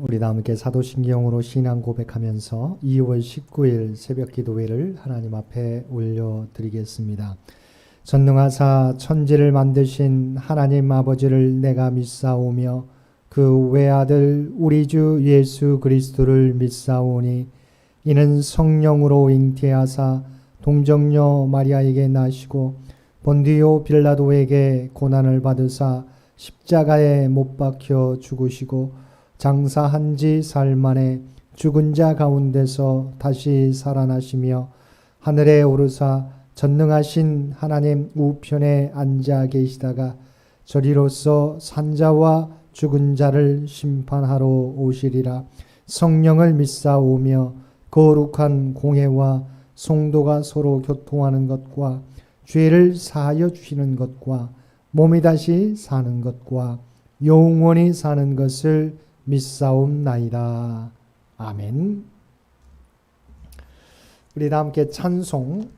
우리 다 함께 사도신경으로 신앙 고백하면서 2월 19일 새벽 기도회를 하나님 앞에 올려드리겠습니다. 전능하사 천지를 만드신 하나님 아버지를 내가 믿사오며 그 외아들 우리 주 예수 그리스도를 믿사오니 이는 성령으로 잉태하사 동정녀 마리아에게 나시고 본디오 빌라도에게 고난을 받으사 십자가에 못 박혀 죽으시고 장사한 지 사흘 만에 죽은 자 가운데서 다시 살아나시며 하늘에 오르사 전능하신 하나님 우편에 앉아 계시다가 저리로서 산자와 죽은 자를 심판하러 오시리라. 성령을 믿사오며 거룩한 공회와 성도가 서로 교통하는 것과 죄를 사하여 주시는 것과 몸이 다시 사는 것과 영원히 사는 것을 믿사옵나이다. 아멘. 우리 다 함께 찬송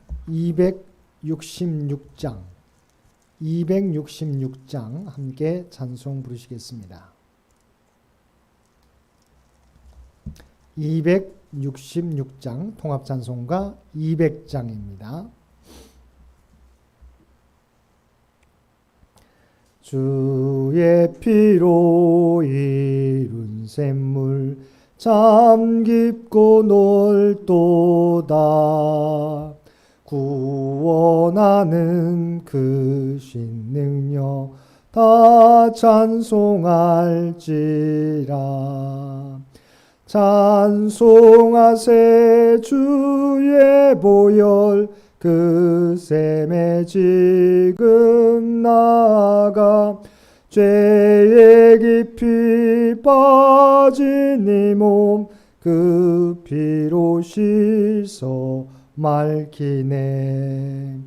266장 함께 찬송 부르시겠습니다. 266장 통합찬송가 200장입니다. 주의 피로 이룬 샘물 참 깊고 넓도다. 구원하는 그 신능력 다 찬송할지라. 찬송하세 주의 보혈 그 샘에 지금 나가 죄에 깊이 빠진 이 몸 그 피로 씻어 맑히네.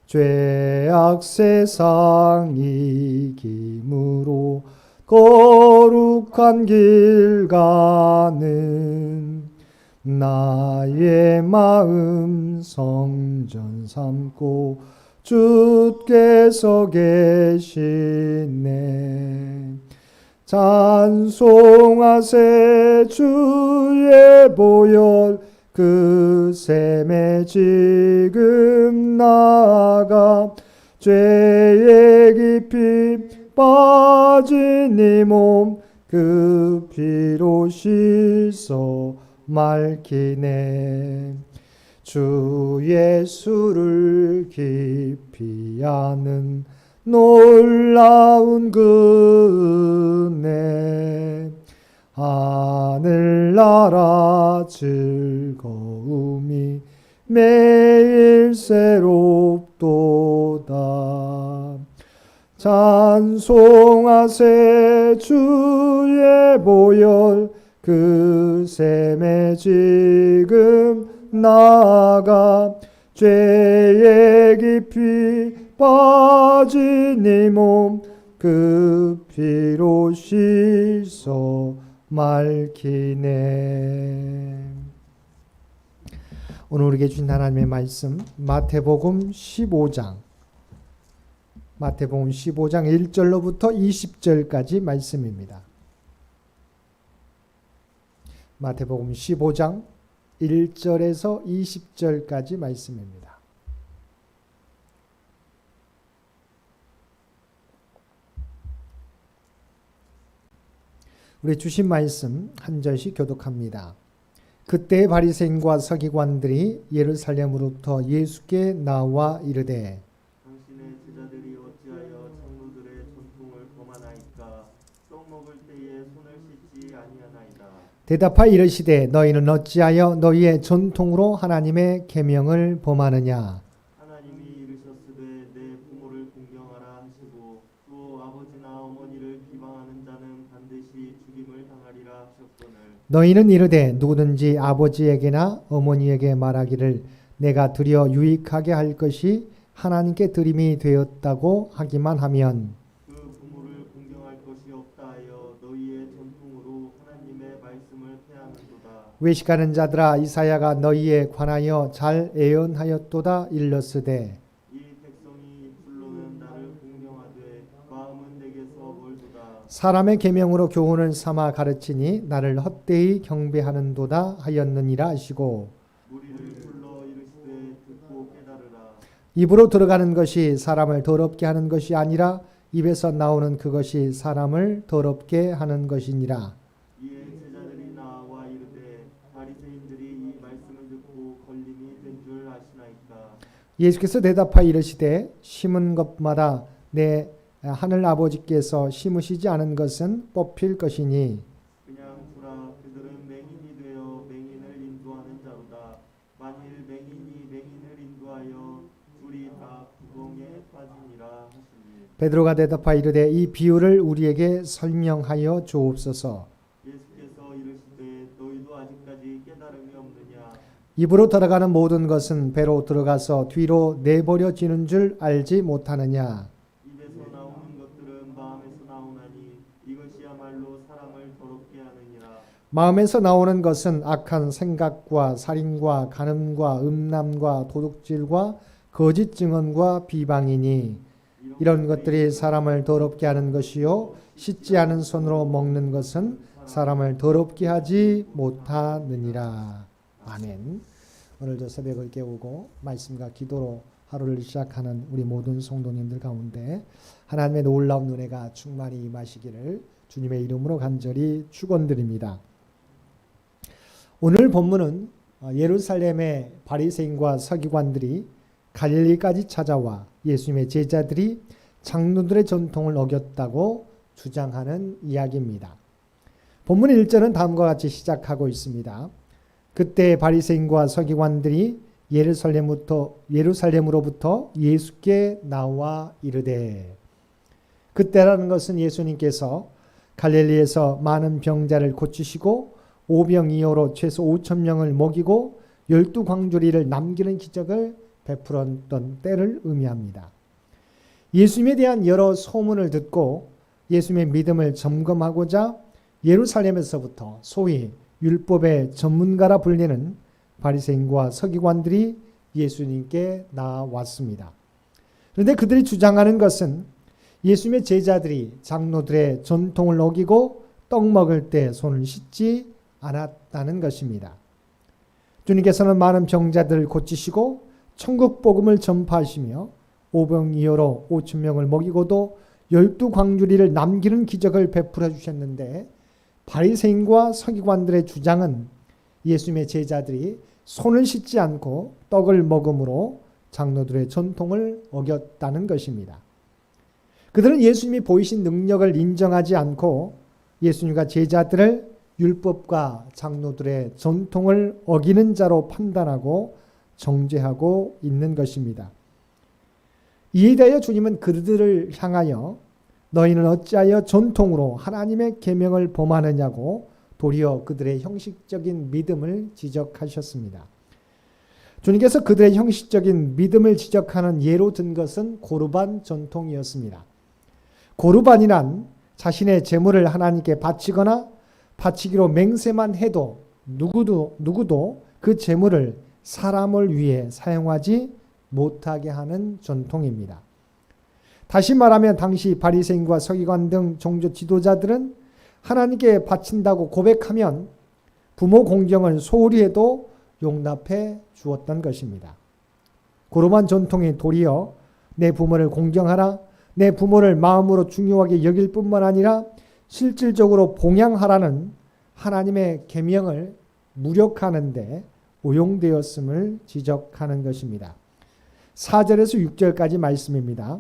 죄악 세상 이김으로 거룩한 길 가는 나의 마음 성전 삼고 주께서 계시네. 찬송하세 주의 보혈 그 샘에 지금 나가 죄에 깊이 빠진 이 몸 그 피로 씻어 맑히네. 주 예수를 깊이 아는 놀라운 그 은혜 하늘나라 즐거움이 매일 새롭도다. 찬송하세 주의 보혈 그 샘에 지금 나가 죄에 깊이 빠진 이 몸 그 피로 씻어 맑히네. 오늘 우리에게 주신 하나님의 말씀 마태복음 15장 1절로부터 20절까지 말씀입니다. 마태복음 15장 1절에서 20절까지 말씀입니다. 우리 주신 말씀 한 절씩 교독합니다. 그때 바리새인과 서기관들이 예루살렘으로부터 예수께 나와 이르되 당신의 제자들이 어찌하여 장로들의 전통을 범하나이까? 떡 먹을 때에 손을 씻지 아니하나이다. 대답하여 이르시되 너희는 어찌하여 너희의 전통으로 하나님의 계명을 범하느냐? 하나님이 이르셨으되 내 부모를 공경하라 하시고 또 아버지나 어머니를 비방하는 자는 반드시 죽임을 당하리라 하셨거늘 너희는 이르되 누구든지 아버지에게나 어머니에게 말하기를 내가 드려 유익하게 할 것이 하나님께 드림이 되었다고 하기만 하면 그 부모를 공경할 것이 없다 하여 너희의 전통으로 하나님의 말씀을 폐하는도다. 외식하는 자들아 이사야가 너희에 관하여 잘 예언하였도다. 일렀으되 이 백성이 입술로는 나를 공경하되 마음은 내게서 멀도다. 사람의 계명으로 교훈을 삼아 가르치니 나를 헛되이 경배하는도다 하였느니라 하시고 우리를 불러 이르시되 듣고 깨달으라. 입으로 들어가는 것이 사람을 더럽게 하는 것이 아니라 입에서 나오는 그것이 사람을 더럽게 하는 것이니라. 이에 제자들이 나와 이르되 바리새인들이 이 말씀을 듣고 걸림이 된 줄 아시나이까. 예수께서 대답하여 이르시되 심은 것마다 내 하늘 아버지께서 심으시지 않은 것은 뽑힐 것이니 그냥 두라. 그들은 맹인이 되어 맹인을 인도하는 자로다. 만일 맹인이 맹인을 인도하여 둘이 다 구덩에 빠지니라 하시니. 베드로가 대답하여 이르되 이 비유를 우리에게 설명하여 주옵소서. 예수께서 이르시되 너희도 아직까지 깨달음이 없느냐. 입으로 들어가는 모든 것은 배로 들어가서 뒤로 내버려지는 줄 알지 못하느냐. 입에서 나오는 것들은 마음에서 나오나니 이것이야말로 사람을 더럽게 하느니라. 마음에서 나오는 것은 악한 생각과 살인과 간음과 음란과 도둑질과 거짓 증언과 비방이니 이런 것들이 사람을 더럽게 하는 것이요 씻지 않은 손으로 먹는 것은 사람을 더럽게 하지 못하느니라. 아멘. 오늘도 새벽을 깨우고 말씀과 기도로 하루를 시작하는 우리 모든 성도님들 가운데 하나님의 놀라운 은혜가 충만히 임하시기를 주님의 이름으로 간절히 축원드립니다. 오늘 본문은 예루살렘의 바리새인과 서기관들이 갈릴리까지 찾아와 예수님의 제자들이 장로들의 전통을 어겼다고 주장하는 이야기입니다. 본문 1절은 다음과 같이 시작하고 있습니다. 그때 바리새인과 서기관들이 예루살렘으로부터 예수께 나와 이르되. 그때라는 것은 예수님께서 갈릴리에서 많은 병자를 고치시고 오병이어로 최소 5,000명을 먹이고 12광주리를 남기는 기적을 베풀었던 때를 의미합니다. 예수님에 대한 여러 소문을 듣고 예수님의 믿음을 점검하고자 예루살렘에서부터 소위 율법의 전문가라 불리는 바리새인과 서기관들이 예수님께 나왔습니다. 그런데 그들이 주장하는 것은 예수님의 제자들이 장로들의 전통을 어기고 떡 먹을 때 손을 씻지 않았다는 것입니다. 주님께서는 많은 병자들을 고치시고 천국 복음을 전파하시며 오병이어로 5,000명을 먹이고도 12광주리를 남기는 기적을 베풀어 주셨는데 바리새인과 서기관들의 주장은 예수님의 제자들이 손을 씻지 않고 떡을 먹음으로 장로들의 전통을 어겼다는 것입니다. 그들은 예수님이 보이신 능력을 인정하지 않고 예수님과 제자들을 율법과 장로들의 전통을 어기는 자로 판단하고 정죄하고 있는 것입니다. 이에 대하여 주님은 그들을 향하여 너희는 어찌하여 전통으로 하나님의 계명을 범하느냐고 도리어 그들의 형식적인 믿음을 지적하셨습니다. 주님께서 그들의 형식적인 믿음을 지적하는 예로 든 것은 고르반 전통이었습니다. 고르반이란 자신의 제물을 하나님께 바치거나 바치기로 맹세만 해도 누구도 그 제물을 사람을 위해 사용하지 못하게 하는 전통입니다. 다시 말하면 당시 바리새인과 서기관 등 종교 지도자들은 하나님께 바친다고 고백하면 부모 공경을 소홀히 해도 용납해 주었던 것입니다. 고르반 전통이 도리어 내 부모를 공경하라, 내 부모를 마음으로 중요하게 여길 뿐만 아니라 실질적으로 봉양하라는 하나님의 계명을 무력화하는 데 오용되었음을 지적하는 것입니다. 4절에서 6절까지 말씀입니다.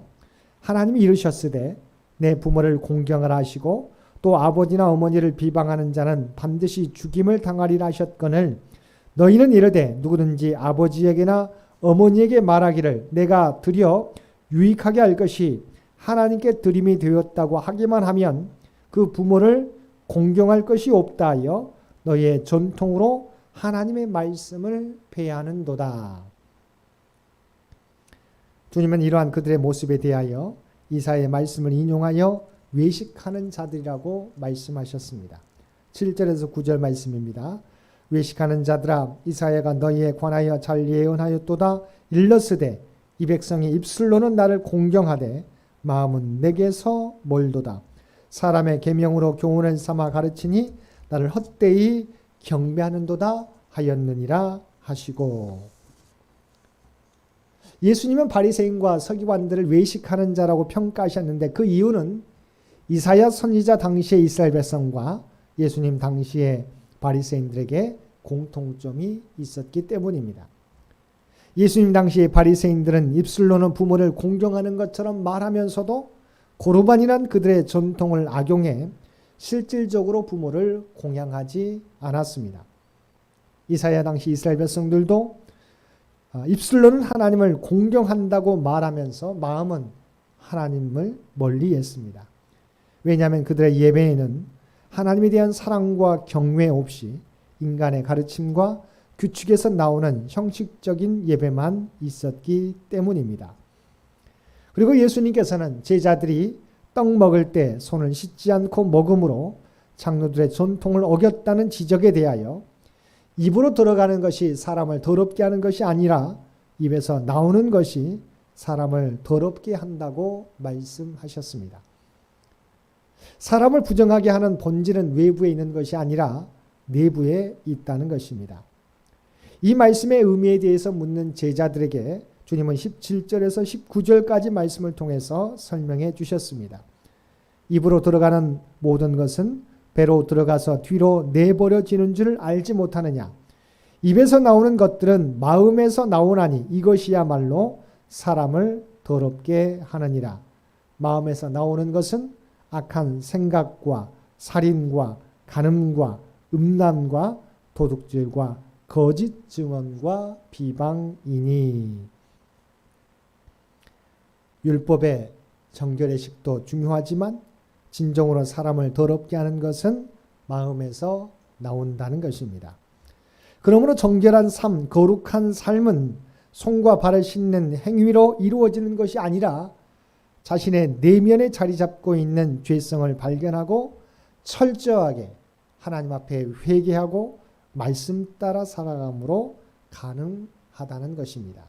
하나님이 이르셨으되 내 부모를 공경하라 하시고 또 아버지나 어머니를 비방하는 자는 반드시 죽임을 당하리라 하셨거늘 너희는 이르되 누구든지 아버지에게나 어머니에게 말하기를 내가 드려 유익하게 할 것이 하나님께 드림이 되었다고 하기만 하면 그 부모를 공경할 것이 없다 하여 너희의 전통으로 하나님의 말씀을 폐하는도다. 주님은 이러한 그들의 모습에 대하여 이사야의 말씀을 인용하여 외식하는 자들이라고 말씀하셨습니다. 7절에서 9절 말씀입니다. 외식하는 자들아 이사야가 너희에 관하여 잘 예언하였도다. 일렀으되 이 백성이 입술로는 나를 공경하되 마음은 내게서 멀도다. 사람의 계명으로 교훈을 삼아 가르치니 나를 헛되이 경배하는도다 하였느니라 하시고, 예수님은 바리새인과 서기관들을 외식하는 자라고 평가하셨는데 그 이유는 이사야 선지자 당시의 이스라엘 백성과 예수님 당시의 바리새인들에게 공통점이 있었기 때문입니다. 예수님 당시의 바리새인들은 입술로는 부모를 공경하는 것처럼 말하면서도 고르반이란 그들의 전통을 악용해 실질적으로 부모를 공양하지 않았습니다. 이사야 당시 이스라엘 백성들도 입술로는 하나님을 공경한다고 말하면서 마음은 하나님을 멀리했습니다. 왜냐하면 그들의 예배에는 하나님에 대한 사랑과 경외 없이 인간의 가르침과 규칙에서 나오는 형식적인 예배만 있었기 때문입니다. 그리고 예수님께서는 제자들이 떡 먹을 때 손을 씻지 않고 먹음으로 장로들의 전통을 어겼다는 지적에 대하여 입으로 들어가는 것이 사람을 더럽게 하는 것이 아니라 입에서 나오는 것이 사람을 더럽게 한다고 말씀하셨습니다. 사람을 부정하게 하는 본질은 외부에 있는 것이 아니라 내부에 있다는 것입니다. 이 말씀의 의미에 대해서 묻는 제자들에게 주님은 17절에서 19절까지 말씀을 통해서 설명해 주셨습니다. 입으로 들어가는 모든 것은 배로 들어가서 뒤로 내버려지는 줄 알지 못하느냐. 입에서 나오는 것들은 마음에서 나오나니 이것이야말로 사람을 더럽게 하느니라. 마음에서 나오는 것은 악한 생각과 살인과 간음과 음란과 도둑질과 거짓 증언과 비방이니. 율법의 정결의식도 중요하지만 진정으로 사람을 더럽게 하는 것은 마음에서 나온다는 것입니다. 그러므로 정결한 삶, 거룩한 삶은 손과 발을 씻는 행위로 이루어지는 것이 아니라 자신의 내면에 자리 잡고 있는 죄성을 발견하고 철저하게 하나님 앞에 회개하고 말씀 따라 살아감으로 가능하다는 것입니다.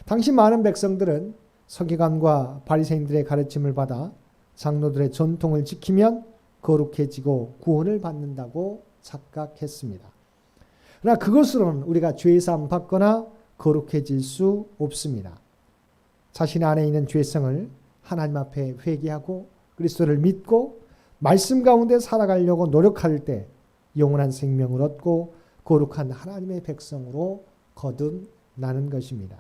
당시 많은 백성들은 서기관과 바리새인들의 가르침을 받아 장로들의 전통을 지키면 거룩해지고 구원을 받는다고 착각했습니다. 그러나 그것으로는 우리가 죄사함 받거나 거룩해질 수 없습니다. 자신 안에 있는 죄성을 하나님 앞에 회개하고 그리스도를 믿고 말씀 가운데 살아가려고 노력할 때 영원한 생명을 얻고 거룩한 하나님의 백성으로 거듭나는 것입니다.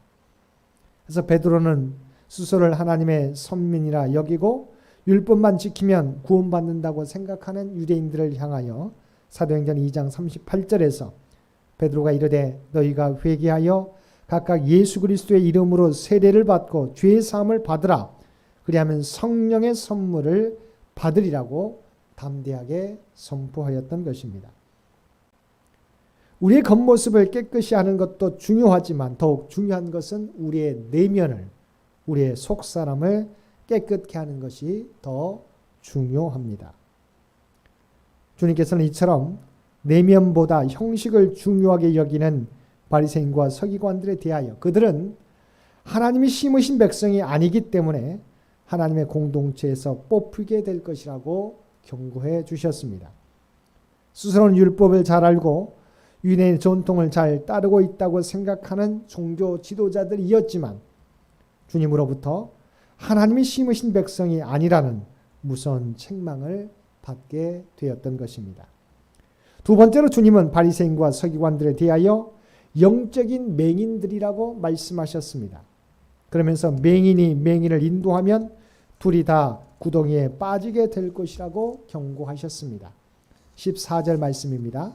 그래서 베드로는 스스로를 하나님의 선민이라 여기고 율법만 지키면 구원받는다고 생각하는 유대인들을 향하여 사도행전 2장 38절에서 베드로가 이르되 너희가 회개하여 각각 예수 그리스도의 이름으로 세례를 받고 죄 사함을 받으라. 그리하면 성령의 선물을 받으리라고 담대하게 선포하였던 것입니다. 우리의 겉모습을 깨끗이 하는 것도 중요하지만 더욱 중요한 것은 우리의 내면을, 우리의 속사람을 깨끗게 하는 것이 더 중요합니다. 주님께서는 이처럼 내면보다 형식을 중요하게 여기는 바리새인과 서기관들에 대하여 그들은 하나님이 심으신 백성이 아니기 때문에 하나님의 공동체에서 뽑히게 될 것이라고 경고해 주셨습니다. 스스로는 율법을 잘 알고 유대인의 전통을 잘 따르고 있다고 생각하는 종교 지도자들이었지만 주님으로부터 하나님이 심으신 백성이 아니라는 무서운 책망을 받게 되었던 것입니다. 두 번째로 주님은 바리새인과 서기관들에 대하여 영적인 맹인들이라고 말씀하셨습니다. 그러면서 맹인이 맹인을 인도하면 둘이 다 구덩이에 빠지게 될 것이라고 경고하셨습니다. 14절 말씀입니다.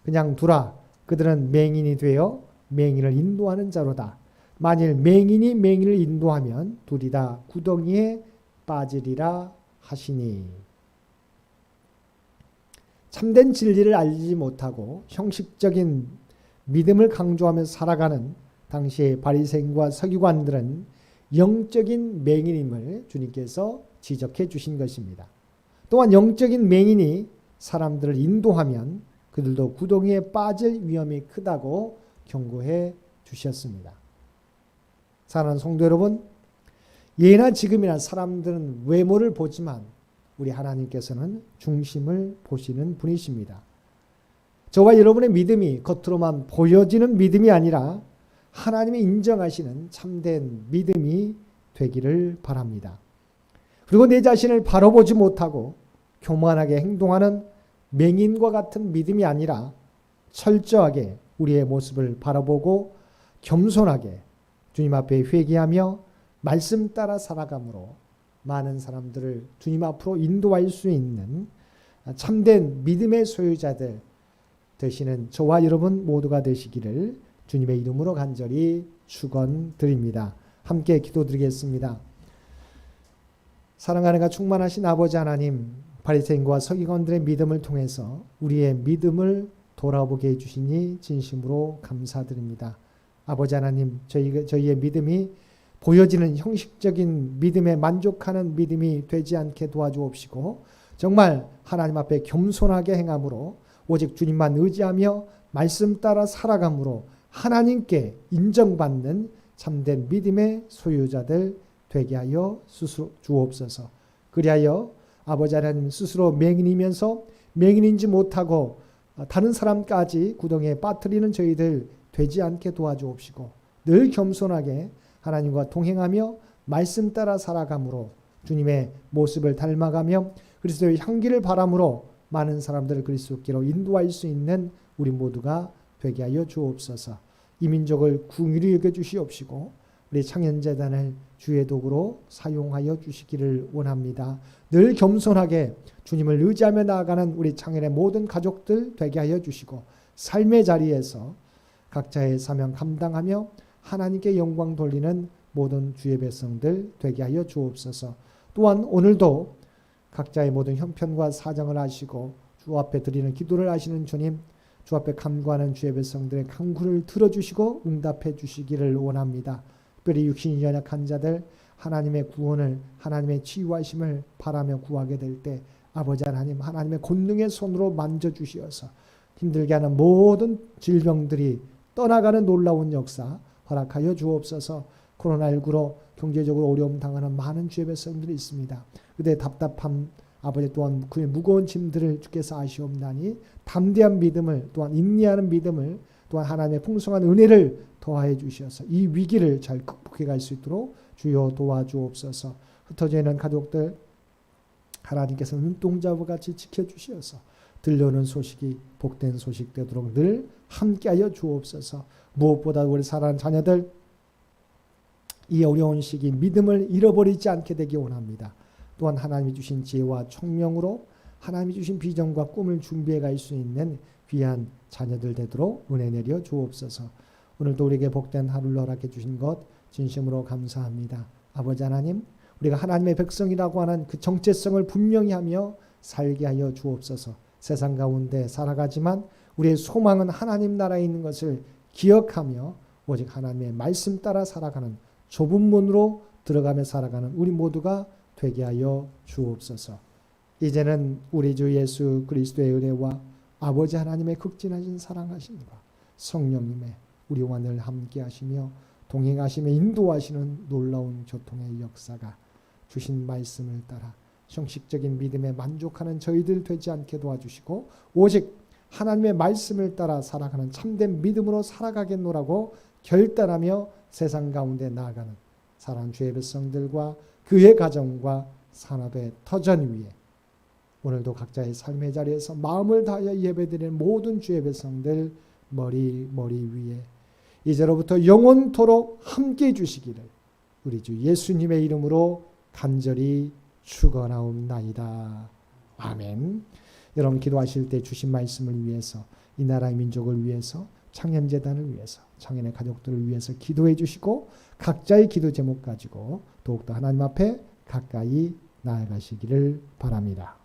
그냥 두라. 그들은 맹인이 되어 맹인을 인도하는 자로다. 만일 맹인이 맹인을 인도하면 둘이 다 구덩이에 빠지리라 하시니. 참된 진리를 알지 못하고 형식적인 믿음을 강조하며 살아가는 당시의 바리새인과 서기관들은 영적인 맹인임을 주님께서 지적해 주신 것입니다. 또한 영적인 맹인이 사람들을 인도하면 그들도 구덩이에 빠질 위험이 크다고 경고해 주셨습니다. 사랑하는 성도 여러분, 예나 지금이나 사람들은 외모를 보지만 우리 하나님께서는 중심을 보시는 분이십니다. 저와 여러분의 믿음이 겉으로만 보여지는 믿음이 아니라 하나님이 인정하시는 참된 믿음이 되기를 바랍니다. 그리고 내 자신을 바로 보지 못하고 교만하게 행동하는 맹인과 같은 믿음이 아니라 철저하게 우리의 모습을 바라보고 겸손하게 주님 앞에 회개하며 말씀 따라 살아감으로 많은 사람들을 주님 앞으로 인도할 수 있는 참된 믿음의 소유자들 되시는 저와 여러분 모두가 되시기를 주님의 이름으로 간절히 축원드립니다. 함께 기도드리겠습니다. 사랑하는 가 충만하신 아버지 하나님, 바리새인과 서기관들의 믿음을 통해서 우리의 믿음을 돌아보게 해주시니 진심으로 감사드립니다. 아버지 하나님, 저희의 믿음이 보여지는 형식적인 믿음에 만족하는 믿음이 되지 않게 도와주옵시고 정말 하나님 앞에 겸손하게 행함으로 오직 주님만 의지하며 말씀 따라 살아감으로 하나님께 인정받는 참된 믿음의 소유자들 되게 하여 주옵소서. 그리하여 아버지 하나님 스스로 맹인이면서 맹인인지 못하고 다른 사람까지 구덩이에 빠뜨리는 저희들 되지 않게 도와주옵시고 늘 겸손하게 하나님과 동행하며 말씀 따라 살아감으로 주님의 모습을 닮아가며 그리스도의 향기를 바람으로 많은 사람들을 그리스도께로 인도할 수 있는 우리 모두가 되게 하여 주옵소서. 이 민족을 궁휼히 여겨주시옵시고 우리 창현재단을 주의 도구로 사용하여 주시기를 원합니다. 늘 겸손하게 주님을 의지하며 나아가는 우리 창현의 모든 가족들 되게 하여 주시고 삶의 자리에서 각자의 사명 감당하며 하나님께 영광 돌리는 모든 주의 백성들 되게 하여 주옵소서. 또한 오늘도 각자의 모든 형편과 사정을 아시고 주 앞에 드리는 기도를 아시는 주님, 주 앞에 간구하는 주의 백성들의 간구를 들어주시고 응답해 주시기를 원합니다. 특별히 육신이 연약한 자들 하나님의 구원을 하나님의 치유하심을 바라며 구하게 될 때 아버지 하나님 하나님의 권능의 손으로 만져주시어서 힘들게 하는 모든 질병들이 떠나가는 놀라운 역사 허락하여 주옵소서. 코로나19로 경제적으로 어려움 당하는 많은 주의 백성들이 있습니다. 그들의 답답함 아버지 또한 그의 무거운 짐들을 주께서 아시옵나니 담대한 믿음을 또한 인내하는 믿음을 또한 하나님의 풍성한 은혜를 더하여 주시어서 이 위기를 잘 극복해 갈 수 있도록 주여 도와주옵소서. 흩어져 있는 가족들 하나님께서 눈동자와 같이 지켜주시어서 들려오는 소식이 복된 소식 되도록 늘 함께하여 주옵소서. 무엇보다 우리 사랑하는 자녀들 이 어려운 시기 믿음을 잃어버리지 않게 되기 원합니다. 또한 하나님이 주신 지혜와 총명으로 하나님이 주신 비전과 꿈을 준비해 갈 수 있는 귀한 자녀들 되도록 은혜 내려 주옵소서. 오늘도 우리에게 복된 하루를 허락해 주신 것 진심으로 감사합니다. 아버지 하나님, 우리가 하나님의 백성이라고 하는 그 정체성을 분명히 하며 살게 하여 주옵소서. 세상 가운데 살아가지만 우리의 소망은 하나님 나라에 있는 것을 기억하며 오직 하나님의 말씀 따라 살아가는 좁은 문으로 들어가며 살아가는 우리 모두가 되게 하여 주옵소서. 이제는 우리 주 예수 그리스도의 은혜와 아버지 하나님의 극진하신 사랑하심과 성령님의 우리와 늘 함께 하시며 동행하시며 인도하시는 놀라운 교통의 역사가 주신 말씀을 따라 형식적인 믿음에 만족하는 저희들 되지 않게 도와주시고 오직 하나님의 말씀을 따라 살아가는 참된 믿음으로 살아가겠노라고 결단하며 세상 가운데 나아가는 사랑하는 주의 백성들과 그의 가정과 산업의 터전 위에 오늘도 각자의 삶의 자리에서 마음을 다하여 예배드리는 모든 주의 백성들 머리 위에 이제로부터 영원토록 함께해 주시기를 우리 주 예수님의 이름으로 간절히 축원하옵나이다. 아멘. 여러분 기도하실 때 주신 말씀을 위해서 이 나라의 민족을 위해서 창현재단을 위해서 창현의 가족들을 위해서 기도해 주시고 각자의 기도 제목 가지고 더욱더 하나님 앞에 가까이 나아가시기를 바랍니다.